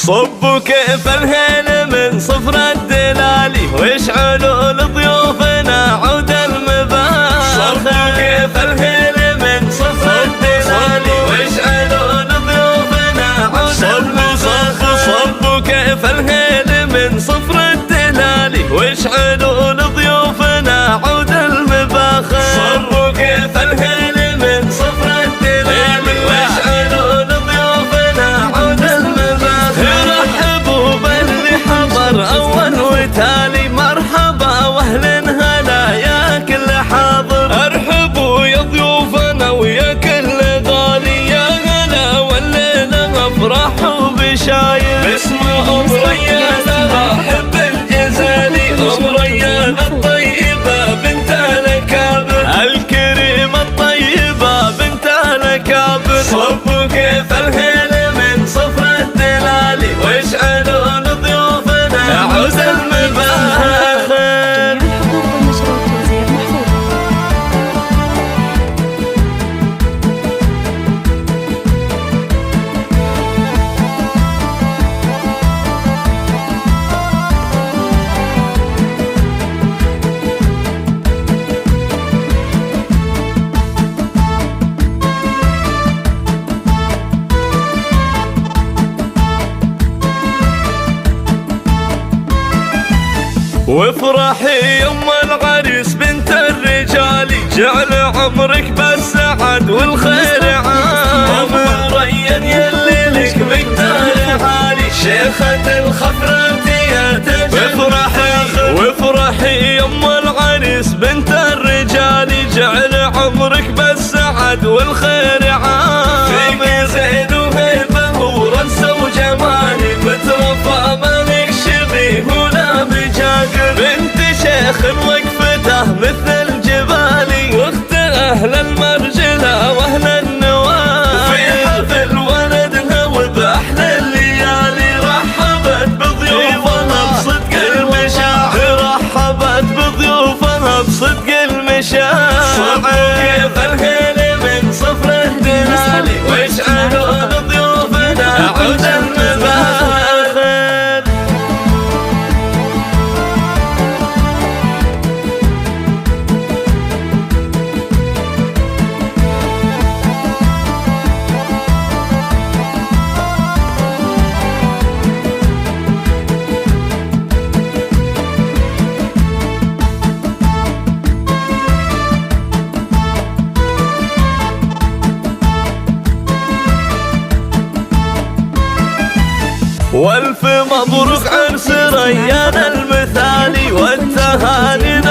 صبوا كيف الهيل من صفر الدلالي واشعلوا لضيوفنا عود المباخر. صبوا كيف الهيل من صفر الدلالي واشعلوا لضيوفنا عود المباخر. صبوا كيف الهيل من صفر الدلالي واشعلوا لضيوفنا عود المباخر. صبوا كيف الهيل من صفر الدلالي واشعلوا لضيوفنا عود المباخر. رحبوا باللي حضر اول وتالي مرحبا واهل هلا يا كل حاضر. ارحبوا يا ضيوفنا ويا كل غالي يا هلا والليله افراح وبشاير. باسم ام ريان راحب الجزالي ام ريان الطيبه بنت الاكابر الكريمه الطيبه بنت الاكابر. صبوا كيف الهيل من صفر الدلالي واشعلوا لضيوفنا عود المباخر. وافرحي يم العريس بنت الرجالي جعل عمرك بالسعد والخير عام. ريان يلي لك مقدار عالي شيخة الخفرات يا تجل. وافرحي يم العريس بنت الرجالي جعل عمرك بالسعد والخير عام. فيك زين وهيبة ورزة وجمالي مترفع مالك شبيه ولا بجاقر. بنت شيخ وقفته مثل الجبال واخت اهل المرجله واهل النوال. وفي حفل ولدها وباحلى الليالي رحبت بضيوفها بصدق المشاعر. رحبت بضيوفها بصدق المشاعر. صبوا كيف الهيل من صفر الدلالي واشعلوا لضيوفنا عود المباخر. والف مبروك عرس ريان المثالي والتهاني